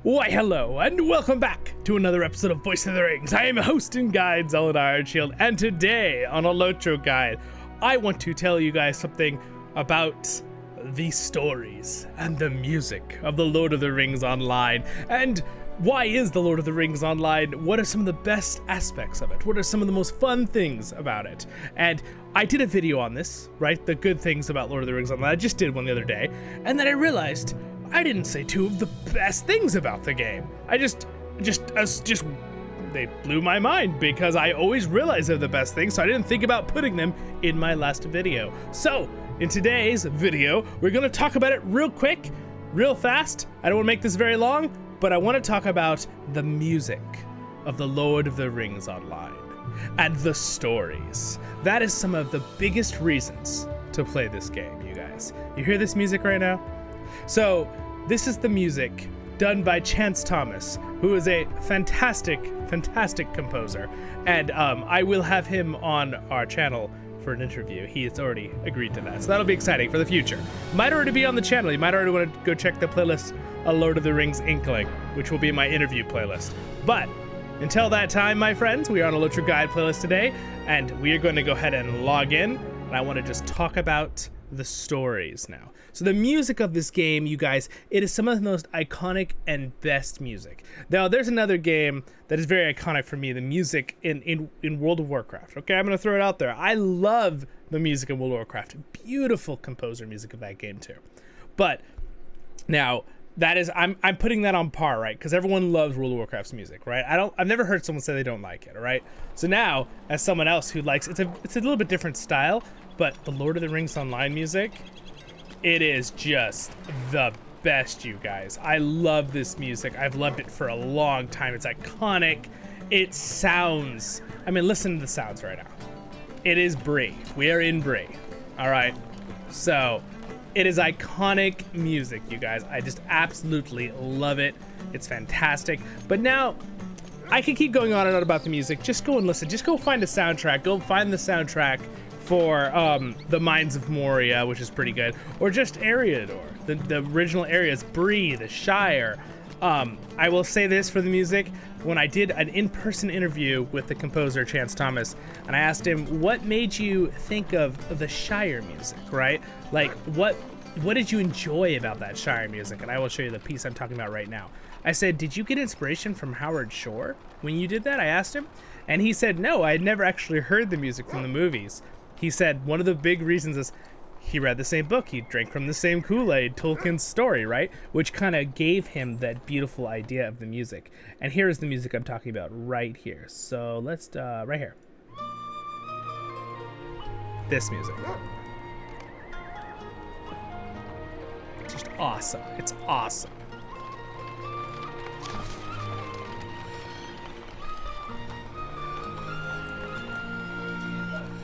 Why hello, and welcome back to another episode of Voice of the Rings. I am host and guide Zollin Ironshield, and today on a LOTRO guide, I want to tell you guys something about the stories and the music of the Lord of the Rings Online. And why is the Lord of the Rings Online? What are some of the best aspects of it? What are some of the most fun things about it? And I did a video on this, right? The good things about Lord of the Rings Online. I just did one the other day, and then I realized I didn't say two of the best things about the game. They blew my mind because I always realize they're the best things, so I didn't think about putting them in my last video. So, in today's video, we're gonna talk about it real quick, real fast. I don't wanna make this very long, but I wanna talk about the music of the Lord of the Rings Online and the stories. That is some of the biggest reasons to play this game, you guys. You hear this music right now? So, this is the music done by Chance Thomas, who is a fantastic composer, and I will have him on our channel for an interview. He has already agreed to that, so that'll be exciting for the future. Might already be on the channel. You might already want to go check the playlist, A Lord of the Rings Inkling, which will be my interview playlist. But until that time, my friends, we are on a LOTRO Guide playlist today, and we are going to go ahead and log in, and I want to just talk about the stories now. So the music of this game, you guys, it is some of the most iconic and best music. Now, there's another game that is very iconic for me, the music in World of Warcraft. Okay, I'm going to throw it out there. I love the music in World of Warcraft. Beautiful composer music of that game too. But now, that is, I'm putting that on par, right? Because everyone loves World of Warcraft's music, right? I've never heard someone say they don't like it, all right? So now, as someone else who likes, it's a little bit different style, but the Lord of the Rings Online music, it is just the best, you guys. I love this music. I've loved it for a long time. It's iconic. It sounds, I mean, listen to the sounds right now. It is Bree. We are in Bree, all right? So, it is iconic music, you guys. I just absolutely love it. It's fantastic. But now, I could keep going on and on about the music. Just go and listen. Just go find a soundtrack. Go find the soundtrack for the Mines of Moria, which is pretty good, or just Eriador, the original areas, Bree, the Shire. I will say this for the music, when I did an in-person interview with the composer Chance Thomas, and I asked him, what made you think of the Shire music, right? Like, what did you enjoy about that Shire music? And I will show you the piece I'm talking about right now. I said, did you get inspiration from Howard Shore when you did that? I asked him, and he said, no, I had never actually heard the music from the movies. He said one of the big reasons is he read the same book, he drank from the same Kool-Aid, Tolkien's story, right? Which kind of gave him that beautiful idea of the music. And here is the music I'm talking about right here. So let's, right here. This music. Just awesome. It's awesome.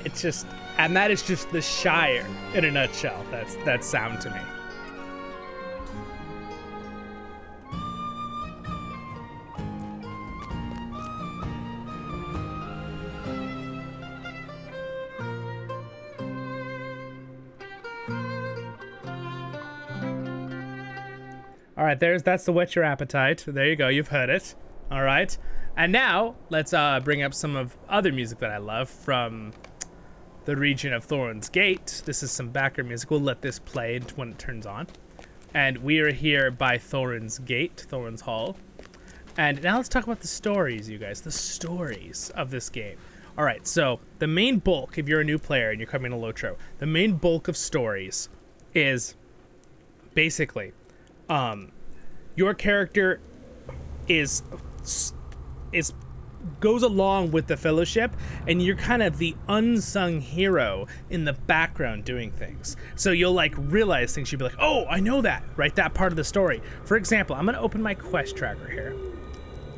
It's just, and that is just the Shire in a nutshell. That's sound to me. All right, that's the Whet Your Appetite. There you go, you've heard it. All right, and now let's bring up some of other music that I love from the region of Thorin's Gate. This is some background music. We'll let this play when it turns on. And we are here by Thorin's Gate, Thorin's Hall. And now let's talk about the stories, you guys. The stories of this game. All right, so the main bulk, if you're a new player and you're coming to LOTRO, the main bulk of stories is basically your character goes along with the Fellowship, and you're kind of the unsung hero in the background doing things. So you'll like realize things, you'll be like, oh, I know that, right? That part of the story. For example, I'm gonna open my quest tracker here,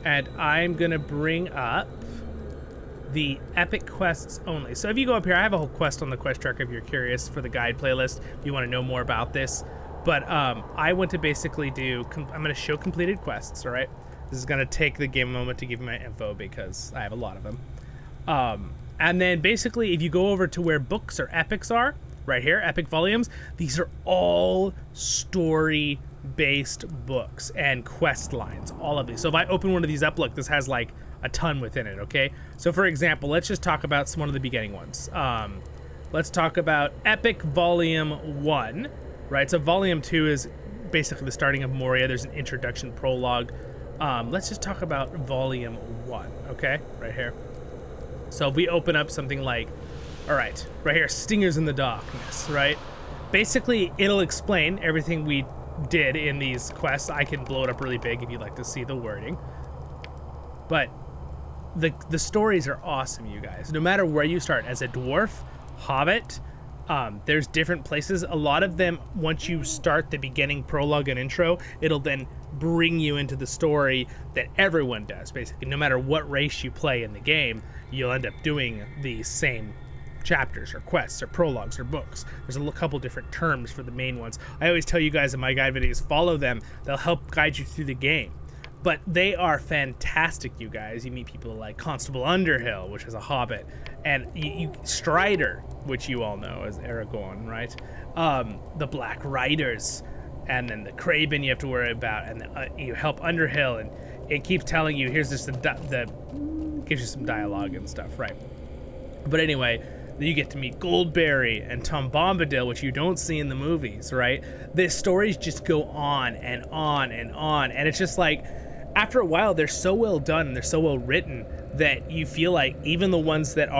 and I'm gonna bring up the epic quests only. So if you go up here, I have a whole quest on the quest tracker if you're curious for the guide playlist, if you wanna know more about this. But I want to basically I'm gonna show completed quests, all right? This is gonna take the game a moment to give me my info because I have a lot of them. And then basically, if you go over to where books or epics are, right here, epic volumes, these are all story based books and quest lines, all of these. So if I open one of these up, look, this has like a ton within it, okay? So for example, let's just talk about one of the beginning ones. Let's talk about Epic Volume 1, right? So Volume 2 is basically the starting of Moria. There's an introduction prologue. Let's just talk about Volume 1, okay? Right here. So if we open up something like, all right, right here, Stingers in the Darkness, right? Basically, it'll explain everything we did in these quests. I can blow it up really big if you'd like to see the wording. But the stories are awesome, you guys. No matter where you start, as a dwarf, hobbit, there's different places. A lot of them, once you start the beginning prologue and intro, it'll then bring you into the story that everyone does, basically. No matter what race you play in the game, you'll end up doing the same chapters or quests or prologues or books. There's a couple different terms for the main ones. I always tell you guys in my guide videos, follow them. They'll help guide you through the game. But they are fantastic, you guys. You meet people like Constable Underhill, which is a hobbit, and Strider, which you all know as Aragorn, right? The Black Riders, and then the Craven you have to worry about, and you help Underhill, and it keeps telling you, here's just gives you some dialogue and stuff, right? But anyway, you get to meet Goldberry and Tom Bombadil, which you don't see in the movies, right? The stories just go on and on and on, and it's just like, after a while, they're so well done and they're so well written that you feel like even the ones that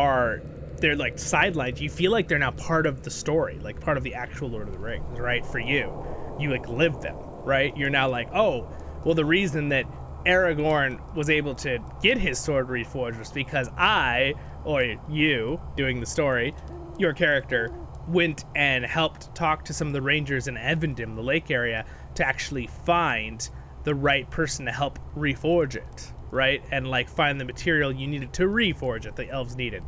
they're like sidelines, you feel like they're now part of the story, like part of the actual Lord of the Rings, right? For you like live them, right? You're now like, oh, well, the reason that Aragorn was able to get his sword reforged was because I, or you, doing the story, your character, went and helped talk to some of the rangers in Evendim, the lake area, to actually find the right person to help reforge it, right? And like find the material you needed to reforge it, the elves needed.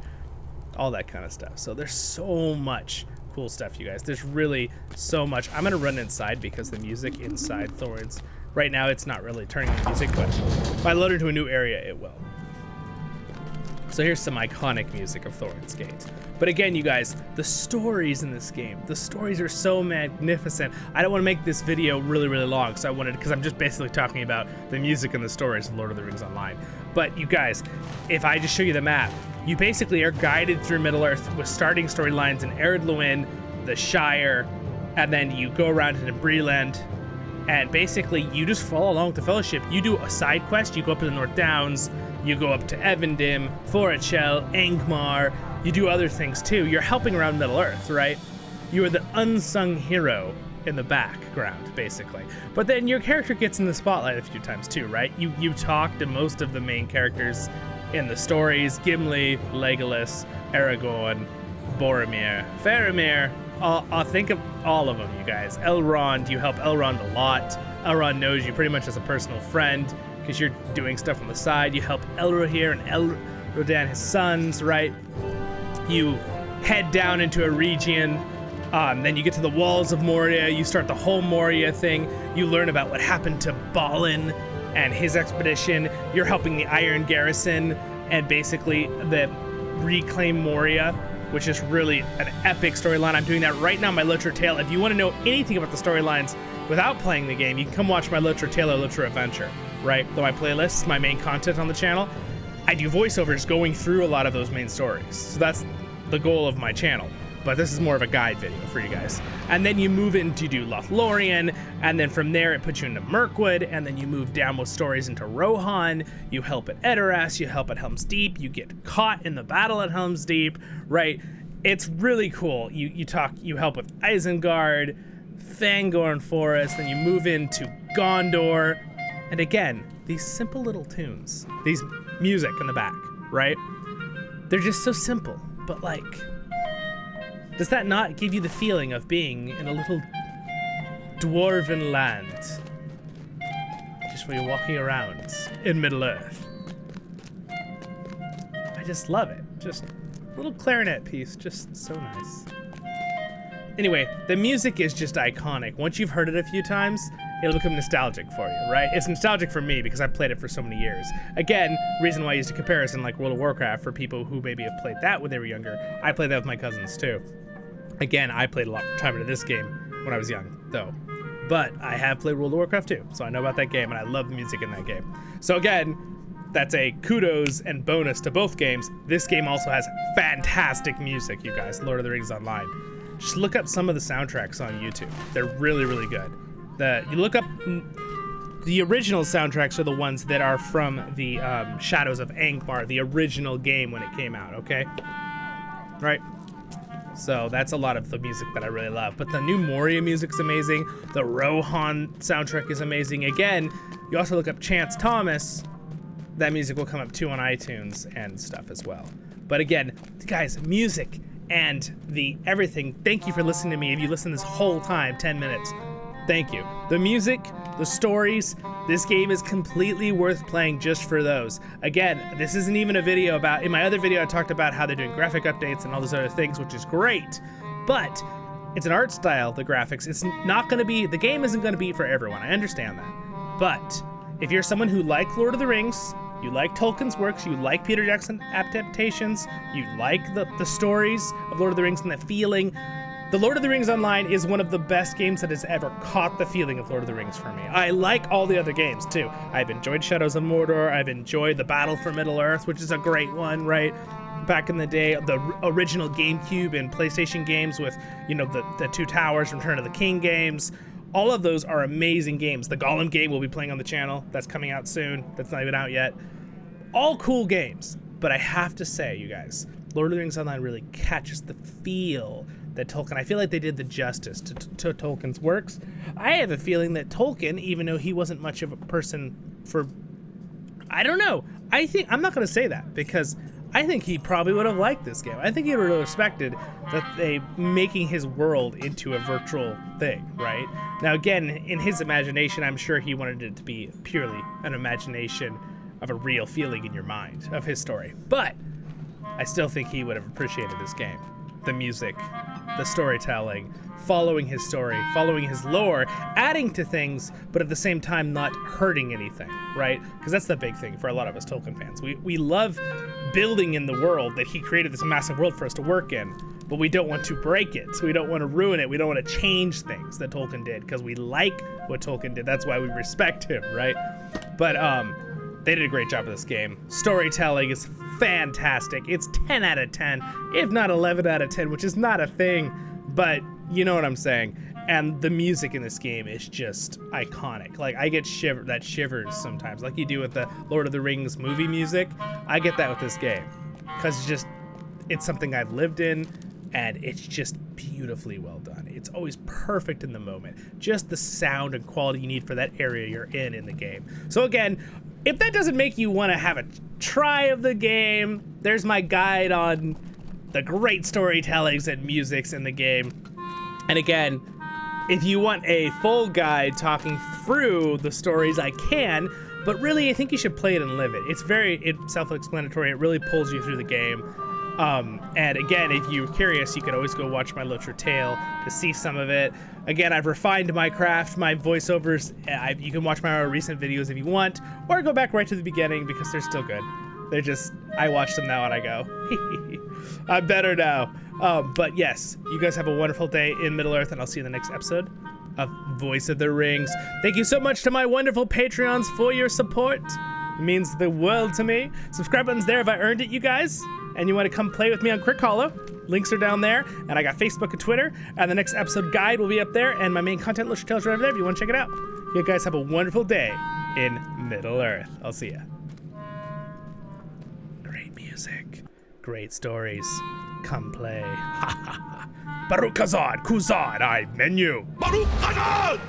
All that kind of stuff. So there's so much cool stuff, you guys. There's really so much. I'm gonna run inside because the music inside Thorin's, right now it's not really turning on music, but if I load into a new area, it will. So here's some iconic music of Thorin's Gate. But again, you guys, the stories in this game, the stories are so magnificent. I don't want to make this video really, really long, so because I'm just basically talking about the music and the stories of Lord of the Rings Online. But you guys, if I just show you the map, you basically are guided through Middle-earth with starting storylines in Ered Luin, the Shire, and then you go around into Breland, and basically you just follow along with the Fellowship. You do a side quest, you go up to the North Downs, you go up to Evendim, Forestshell, Angmar, you do other things too. You're helping around Middle-earth, right? You are the unsung hero in the background, basically. But then your character gets in the spotlight a few times too, right? You talk to most of the main characters in the stories: Gimli, Legolas, Aragorn, Boromir, Faramir. I'll think of all of them, you guys. Elrond, you help Elrond a lot. Elrond knows you pretty much as a personal friend because you're doing stuff on the side. You help Elrohir and Elrodan, his sons, right? You head down into a region, then you get to the walls of Moria, you start the whole Moria thing, you learn about what happened to Balin and his expedition, you're helping the Iron Garrison and basically reclaim Moria, which is really an epic storyline. I'm doing that right now in my LOTRO Tale. If you want to know anything about the storylines without playing the game, you can come watch my LOTRO Tale or LOTRO Adventure, right? My playlists, my main content on the channel. I do voiceovers going through a lot of those main stories. So that's the goal of my channel. But this is more of a guide video for you guys. And then you move in to do Lothlorien, and then from there it puts you into Mirkwood, and then you move down with stories into Rohan. You help at Edoras, you help at Helm's Deep, you get caught in the battle at Helm's Deep, right? It's really cool. You help with Isengard, Fangorn Forest, then you move into Gondor, and again, these simple little tunes, these music in the back, right? They're just so simple, but like, does that not give you the feeling of being in a little dwarven land? Just where you're walking around in Middle-earth. I just love it. Just a little clarinet piece, just so nice. Anyway, the music is just iconic. Once you've heard it a few times, it'll become nostalgic for you, right? It's nostalgic for me because I've played it for so many years. Again, reason why I used a comparison like World of Warcraft for people who maybe have played that when they were younger. I played that with my cousins too. Again, I played a lot more time into this game when I was young, though. but I have played World of Warcraft 2, so I know about that game, and I love the music in that game. So again, that's a kudos and bonus to both games. This game also has fantastic music, you guys. Lord of the Rings Online. Just look up some of the soundtracks on YouTube. They're really, really good. You look up the original soundtracks are the ones that are from the Shadows of Angmar, the original game when it came out, okay? Right? So that's a lot of the music that I really love. But the new Moria music's amazing. The Rohan soundtrack is amazing. Again, you also look up Chance Thomas. That music will come up too on iTunes and stuff as well. But again, guys, music and the everything. Thank you for listening to me. If you listened this whole time, 10 minutes, thank you. The music, the stories, this game is completely worth playing just for those. Again, this isn't even a video about, in my other video I talked about how they're doing graphic updates and all those other things, which is great, but it's an art style, the graphics. It's not gonna be, the game isn't gonna be for everyone, I understand that. But if you're someone who likes Lord of the Rings, you like Tolkien's works, you like Peter Jackson adaptations, you like the stories of Lord of the Rings and the feeling, the Lord of the Rings Online is one of the best games that has ever caught the feeling of Lord of the Rings for me. I like all the other games too. I've enjoyed Shadows of Mordor, I've enjoyed the Battle for Middle-earth, which is a great one, right? Back in the day, the original GameCube and PlayStation games with, you know, the Two Towers, Return of the King games. All of those are amazing games. The Gollum game we'll be playing on the channel. That's coming out soon. That's not even out yet. All cool games. But I have to say, you guys, Lord of the Rings Online really catches the feel that Tolkien, I feel like they did the justice to Tolkien's works. I have a feeling that Tolkien, even though he wasn't much of a person for, I don't know. I'm not going to say that because I think he probably would have liked this game. I think he would have respected that they making his world into a virtual thing, right? Now, again, in his imagination, I'm sure he wanted it to be purely an imagination of a real feeling in your mind of his story. But I still think he would have appreciated this game. The music, the storytelling, following his story, following his lore, adding to things, but at the same time not hurting anything, right? Because that's the big thing for a lot of us Tolkien fans. We love building in the world that he created, this massive world for us to work in, but we don't want to break it. So we don't want to ruin it. We don't want to change things that Tolkien did because we like what Tolkien did. That's why we respect him, right? But they did a great job of this game. Storytelling is fantastic. It's 10 out of 10, if not 11 out of 10, which is not a thing, but you know what I'm saying. And the music in this game is just iconic. Like, I get shivers sometimes, like you do with the Lord of the Rings movie music. I get that with this game, because it's something I've lived in, and it's just beautifully well done. It's always perfect in the moment. Just the sound and quality you need for that area you're in the game. So again, if that doesn't make you want to have a try of the game, there's my guide on the great storytellings and musics in the game. And again, if you want a full guide talking through the stories, I can, but really I think you should play it and live it. It's self-explanatory. It really pulls you through the game. And again, if you're curious, you can always go watch my LOTRO tale to see some of it. Again, I've refined my craft, my voiceovers. You can watch my recent videos if you want, or go back right to the beginning because they're still good. I watch them now and I go, I'm better now. But yes, you guys have a wonderful day in Middle-earth, and I'll see you in the next episode of Voice of the Rings. Thank you so much to my wonderful Patreons for your support. It means the world to me. Subscribe button's there if I earned it, you guys. And you want to come play with me on Crick Hollow, links are down there. And I got Facebook and Twitter. And the next episode guide will be up there. And my main content, LOTRO Tales, right over there if you want to check it out. You guys have a wonderful day in Middle-earth. I'll see ya. Great music. Great stories. Come play. Ha ha ha. Baruch Kazad, Kuzad, I menu. Baruch Kazad!